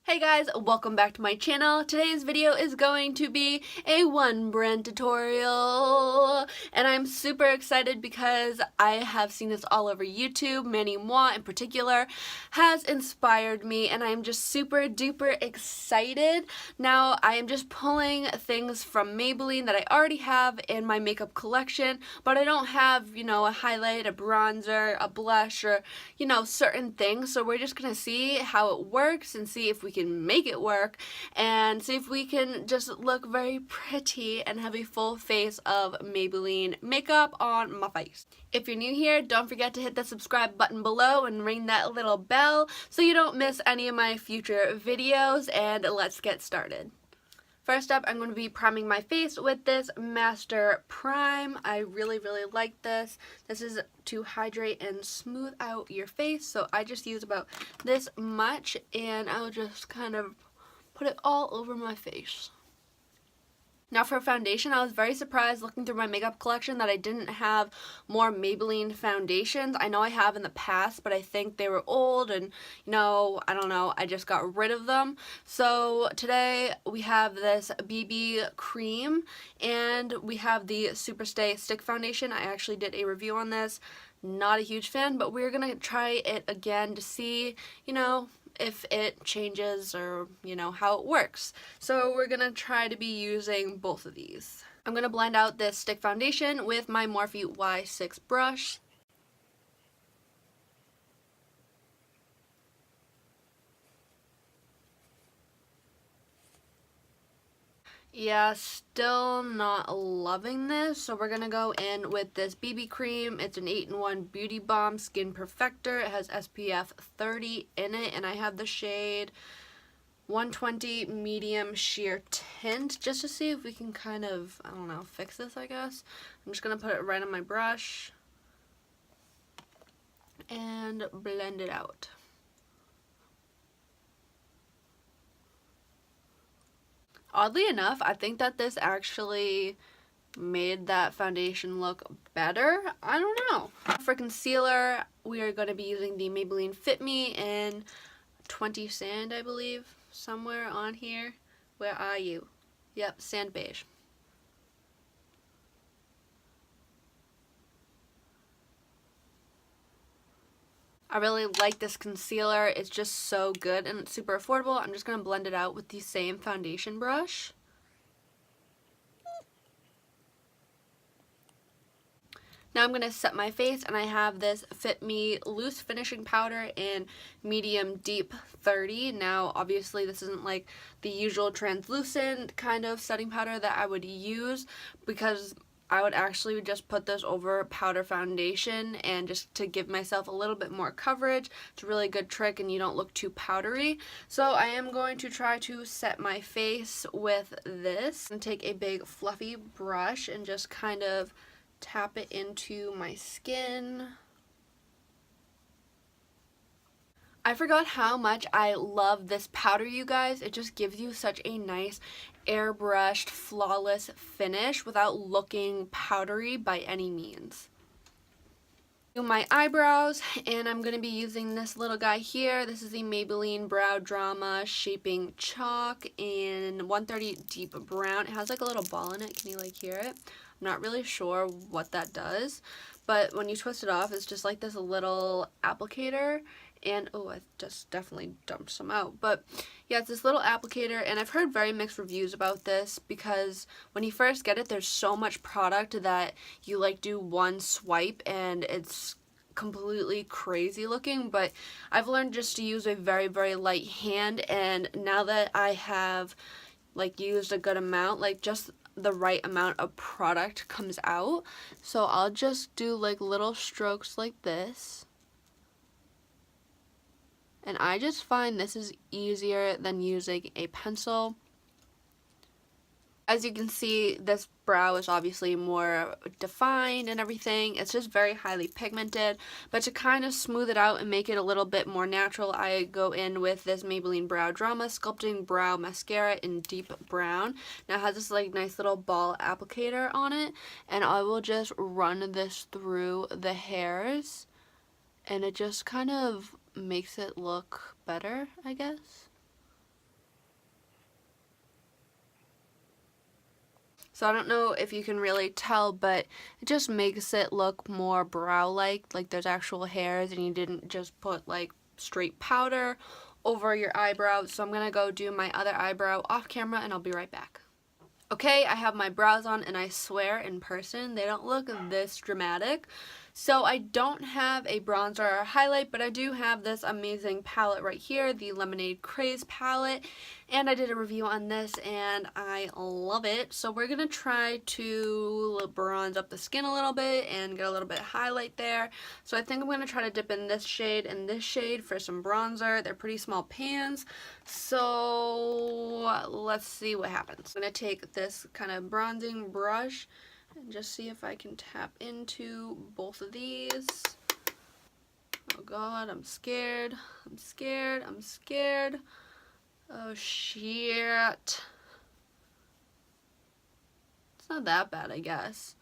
Hey guys, welcome back to my channel. Today's video is going to be a one brand tutorial, and I'm super excited because I have seen this all over YouTube. Manny Mua in particular has inspired me, and I'm just super duper excited. Now I am just pulling things from Maybelline that I already have in my makeup collection, but I don't have, a highlight, a bronzer, a blush, or, certain things. So we're just gonna see how it works and see if we can make it work and see if we can just look very pretty and have a full face of Maybelline makeup on my face. If you're new here, don't forget to hit the subscribe button below and ring that little bell so you don't miss any of my future videos, and let's get started. First up, I'm going to be priming my face with this Master Prime. I really like this. This is to hydrate and smooth out your face, so I just use about this much, and I'll just kind of put it all over my face. Now for foundation, I was very surprised looking through my makeup collection that I didn't have more Maybelline foundations. I know I have in the past, but I think they were old and, I don't know, I just got rid of them. So today we have this BB cream and we have the Superstay Stick Foundation. I actually did a review on this. Not a huge fan, but we're going to try it again to see, if it changes or, how it works. So we're going to try to be using both of these. I'm going to blend out this stick foundation with my Morphe Y6 brush. Yeah, still not loving this, so we're gonna go in with this BB cream. It's an 8-in-1 Beauty Balm Skin Perfector. It has SPF 30 in it, and I have the shade 120 Medium Sheer Tint, just to see if we can kind of, fix this, I guess. I'm just gonna put it right on my brush and blend it out. Oddly enough, I think that this actually made that foundation look better. I don't know. For concealer, we are going to be using the Maybelline Fit Me in 20 Sand, I believe. Somewhere on here. Where are you? Yep, Sand Beige. I really like this concealer. It's just so good and it's super affordable. I'm just going to blend it out with the same foundation brush. Now I'm going to set my face, and I have this Fit Me Loose Finishing Powder in Medium Deep 30. Now obviously this isn't like the usual translucent kind of setting powder that I would use, because I would actually just put this over powder foundation and just to give myself a little bit more coverage. It's a really good trick and you don't look too powdery. So I am going to try to set my face with this and take a big fluffy brush and just kind of tap it into my skin. I forgot how much I love this powder, you guys. It just gives you such a nice airbrushed, flawless finish without looking powdery by any means. Do my eyebrows, and I'm going to be using this little guy here. This is the Maybelline Brow Drama Shaping Chalk in 130 Deep Brown. It has like a little ball in it. Can you hear it? I'm not really sure what that does, but when you twist it off, it's just like this little applicator. And oh, I just definitely dumped some out, but yeah, it's this little applicator, and I've heard very mixed reviews about this because when you first get it, there's so much product that you do one swipe and it's completely crazy looking, but I've learned just to use a very light hand, and now that I have used a good amount, just the right amount of product comes out, so I'll just do little strokes like this. And I just find this is easier than using a pencil. As you can see, this brow is obviously more defined and everything. It's just very highly pigmented. But to kind of smooth it out and make it a little bit more natural, I go in with this Maybelline Brow Drama Sculpting Brow Mascara in Deep Brown. Now it has this nice little ball applicator on it. And I will just run this through the hairs. And it just kind of makes it look better, I guess. So I don't know if you can really tell, but it just makes it look more brow-like there's actual hairs and you didn't just put like straight powder over your eyebrow. So I'm gonna go do my other eyebrow off camera and I'll be right back. Okay, I have my brows on and I swear in person they don't look this dramatic. So I don't have a bronzer or highlight, but I do have this amazing palette right here, the Lemonade Craze palette, and I did a review on this and I love it. So we're gonna try to bronze up the skin a little bit and get a little bit of highlight there. So I think I'm gonna try to dip in this shade and this shade for some bronzer. They're pretty small pans, so let's see what happens. I'm gonna take this kind of bronzing brush and just see if I can tap into both of these. Oh god, I'm scared. I'm scared. I'm scared. Oh shit. It's not that bad, I guess.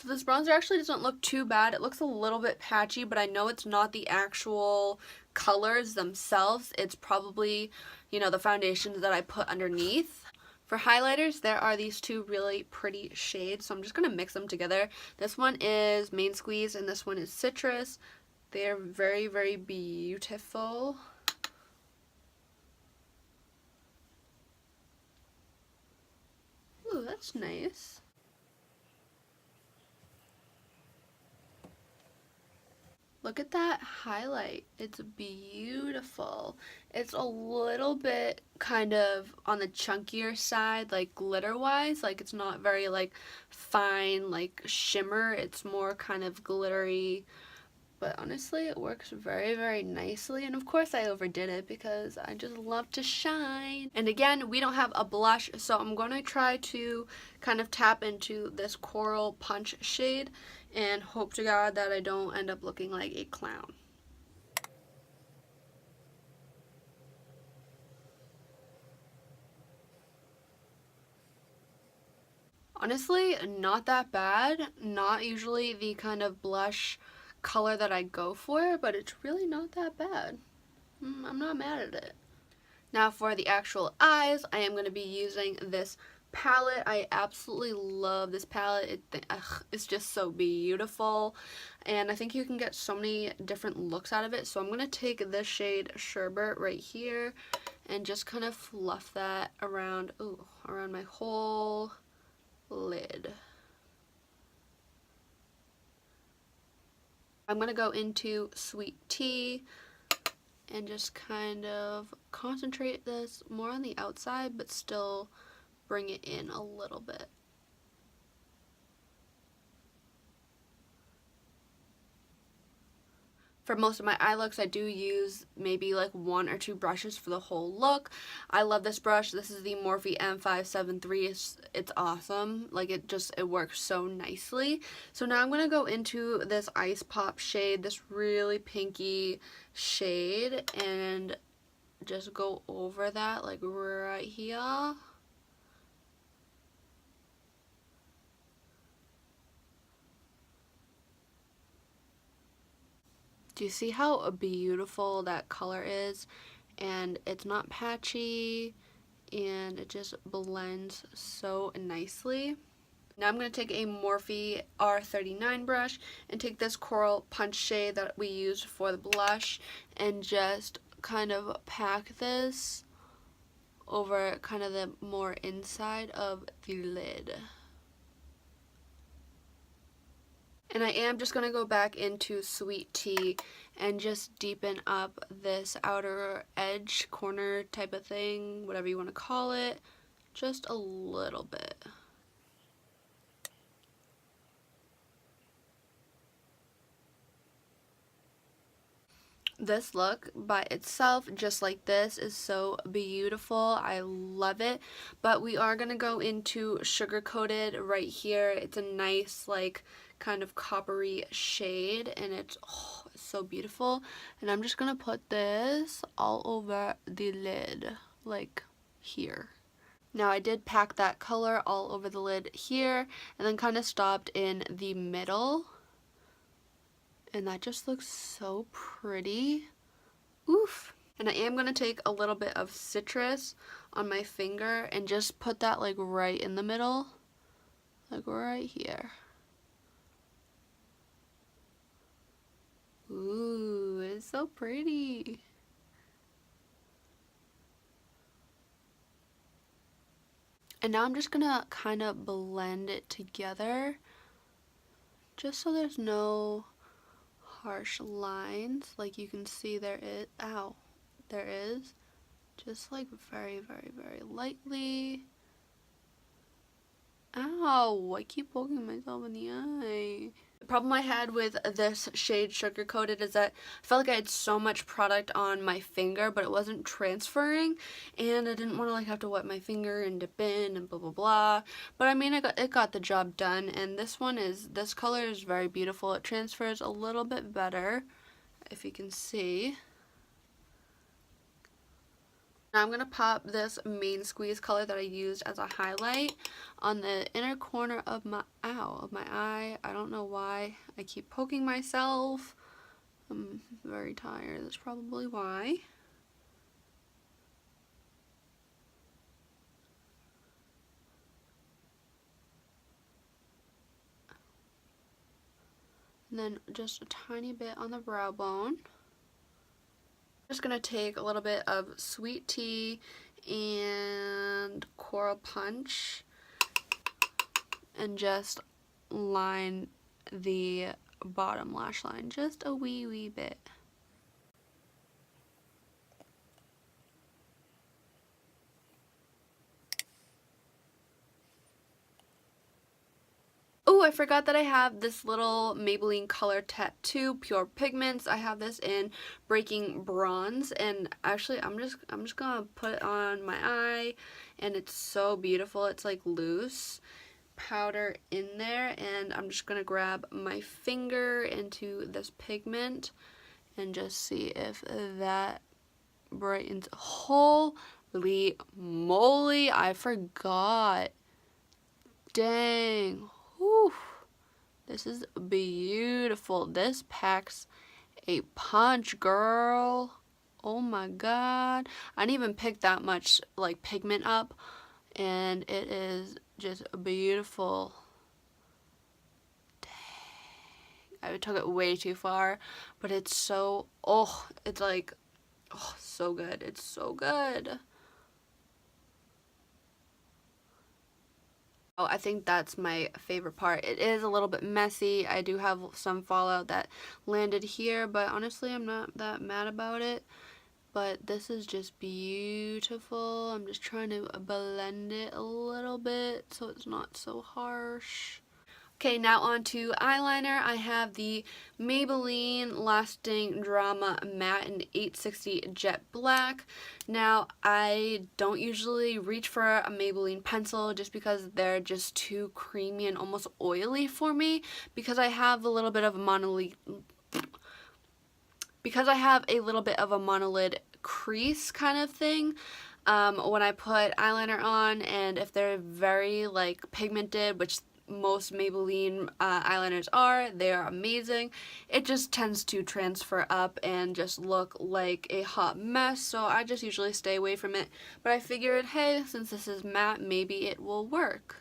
So this bronzer actually doesn't look too bad. It looks a little bit patchy, but I know it's not the actual colors themselves. It's probably, you know, the foundations that I put underneath. For highlighters, there are these two really pretty shades, so I'm just going to mix them together. This one is Main Squeeze and this one is Citrus. They're very, very beautiful. Ooh, that's nice. Look at that highlight. It's beautiful. It's a little bit kind of on the chunkier side, like glitter-wise. Like it's not very like fine, like shimmer. It's more kind of glittery. But honestly, it works very, very nicely. And of course I overdid it because I just love to shine. And again, we don't have a blush, so I'm going to try to kind of tap into this Coral Punch shade and hope to God that I don't end up looking like a clown. Honestly, not that bad. Not usually the kind of blush color that I go for, but it's really not that bad. I'm not mad at it. Now for the actual eyes, I am going to be using this palette. I absolutely love this palette. It's just so beautiful, and I think you can get so many different looks out of it. So I'm going to take this shade Sherbet right here and just kind of fluff that around, around my whole lid. I'm going to go into Sweet Tea and just kind of concentrate this more on the outside, but still bring it in a little bit. For most of my eye looks, I do use maybe like 1 or 2 brushes for the whole look. I love this brush. This is the Morphe M573. It's awesome. Like it works so nicely. So now I'm going to go into this Ice Pop shade, this really pinky shade, and just go over that like right here. Do you see how beautiful that color is? And it's not patchy, and it just blends so nicely. Now I'm going to take a Morphe R39 brush and take this Coral Punch shade that we used for the blush and just kind of pack this over kind of the more inside of the lid. And I am just going to go back into Sweet Tea and just deepen up this outer edge, corner type of thing, whatever you want to call it, just a little bit. This look by itself, just like this, is so beautiful. I love it. But we are going to go into Sugar Coated right here. It's a nice, like, kind of coppery shade, and it's so beautiful. And I'm just going to put this all over the lid, like here. Now I did pack that color all over the lid here and then kind of stopped in the middle. And that just looks so pretty. Oof. And I am going to take a little bit of citrus on my finger and just put that like right in the middle. Like right here. Ooh, it's so pretty. And now I'm just gonna kind of blend it together just so there's no harsh lines. Like you can see there is, ow, there is. Just like very, very, very lightly. Ow, I keep poking myself in the eye. The problem I had with this shade Sugar Coated is that I felt like I had so much product on my finger, but it wasn't transferring, and I didn't want to like have to wet my finger and dip in and blah blah blah. But I mean, it got the job done, and this color is very beautiful. It transfers a little bit better, if you can see. Now I'm going to pop this main squeeze color that I used as a highlight on the inner corner of my eye. I don't know why I keep poking myself. I'm very tired. That's probably why. And then just a tiny bit on the brow bone. Just going to take a little bit of Sweet Tea and Coral Punch and just line the bottom lash line just a wee bit. Oh, I forgot that I have this little Maybelline Color Tattoo Pure Pigments. I have this in Breaking Bronze, and actually I'm just gonna put it on my eye, and it's so beautiful. It's like loose powder in there, and I'm just gonna grab my finger into this pigment and just see if that brightens. Holy moly, I forgot. Dang. Whew. This is beautiful. This packs a punch, girl. Oh my god. I didn't even pick that much like pigment up, and it is just beautiful. Dang. I took it way too far, but it's so, oh, it's like, oh, so good. It's so good. Oh, I think that's my favorite part. It is a little bit messy. I do have some fallout that landed here, but honestly, I'm not that mad about it. But this is just beautiful. I'm just trying to blend it a little bit so it's not so harsh. Okay, now on to eyeliner. I have the Maybelline Lasting Drama Matte in 860 Jet Black. Now, I don't usually reach for a Maybelline pencil just because they're just too creamy and almost oily for me, because I have a little bit of a monolid crease kind of thing when I put eyeliner on, and if they're very like pigmented, which most Maybelline eyeliners are, they are amazing, it just tends to transfer up and just look like a hot mess, so I just usually stay away from it. But I figured, hey, since this is matte, maybe it will work.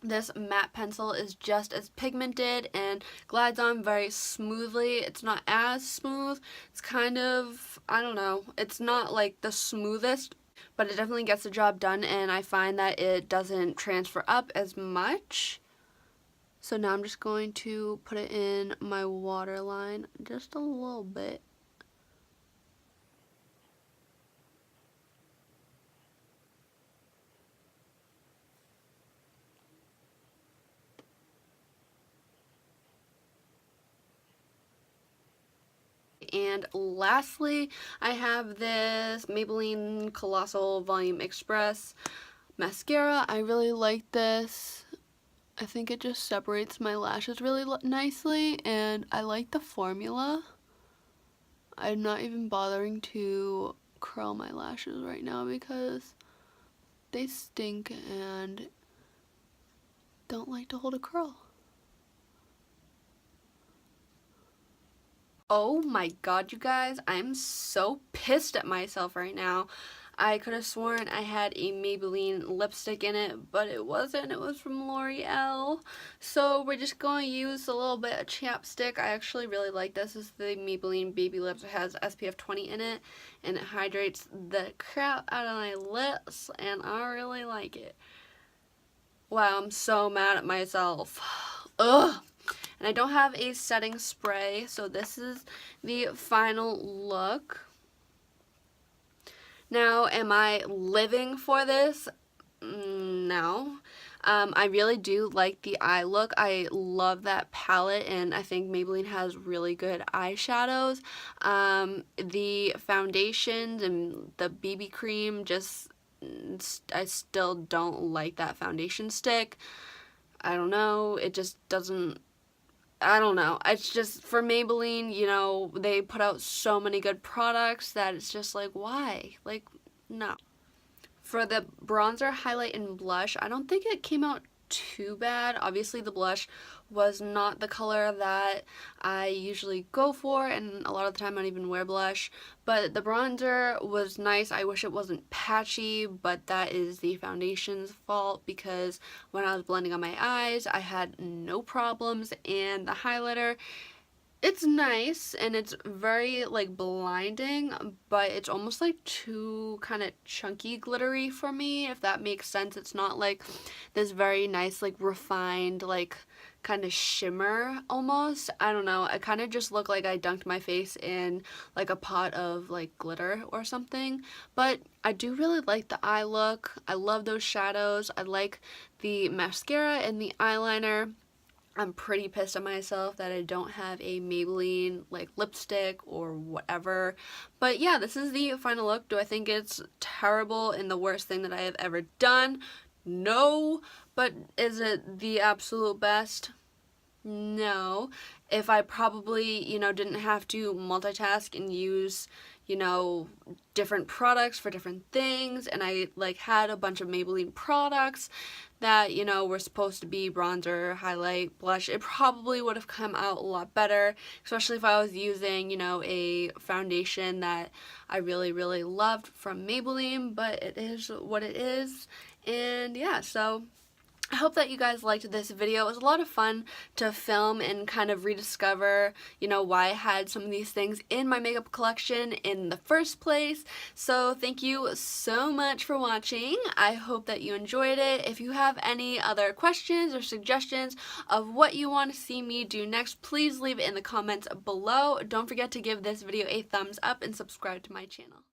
This matte pencil is just as pigmented and glides on very smoothly. It's not as smooth. It's kind of, I don't know, it's not like the smoothest, but it definitely gets the job done, and I find that it doesn't transfer up as much. So now I'm just going to put it in my waterline just a little bit. And lastly, I have this Maybelline Colossal Volume Express mascara. I really like this. I think it just separates my lashes really nicely, and I like the formula. I'm not even bothering to curl my lashes right now because they stink and don't like to hold a curl. Oh my god, you guys, I'm so pissed at myself right now. I could have sworn I had a Maybelline lipstick in it, but it wasn't. It was from L'Oreal. So we're just going to use a little bit of chapstick. I actually really like this. This is the Maybelline Baby Lips. It has SPF 20 in it, and it hydrates the crap out of my lips, and I really like it. Wow, I'm so mad at myself. Ugh. And I don't have a setting spray, so this is the final look. Now, am I living for this? No. I really do like the eye look. I love that palette, and I think Maybelline has really good eyeshadows. The foundations and the BB cream, I still don't like that foundation stick. I don't know, it just doesn't, I don't know. It's just, for Maybelline, you know, they put out so many good products that it's just like, why? Like, no. For the bronzer, highlight, and blush, I don't think it came out too bad. Obviously, the blush was not the color that I usually go for, and a lot of the time I don't even wear blush. But the bronzer was nice. I wish it wasn't patchy, but that is the foundation's fault, because when I was blending on my eyes, I had no problems. And the highlighter, it's nice and it's very like blinding, but it's almost like too kind of chunky glittery for me, if that makes sense. It's not like this very nice like refined like kind of shimmer almost. I don't know, it kind of just looked like I dunked my face in like a pot of like glitter or something. But I do really like the eye look. I love those shadows. I like the mascara and the eyeliner. I'm pretty pissed at myself that I don't have a Maybelline like lipstick or whatever. But yeah, this is the final look. Do I think it's terrible and the worst thing that I have ever done? No. But is it the absolute best? No. If I probably, you know, didn't have to multitask and use, you know, different products for different things, and I like had a bunch of Maybelline products that, you know, were supposed to be bronzer, highlight, blush, it probably would have come out a lot better, especially if I was using, you know, a foundation that I really, really loved from Maybelline. But it is what it is. And yeah, so I hope that you guys liked this video. It was a lot of fun to film and kind of rediscover, you know, why I had some of these things in my makeup collection in the first place. So thank you so much for watching. I hope that you enjoyed it. If you have any other questions or suggestions of what you want to see me do next, please leave it in the comments below. Don't forget to give this video a thumbs up and subscribe to my channel.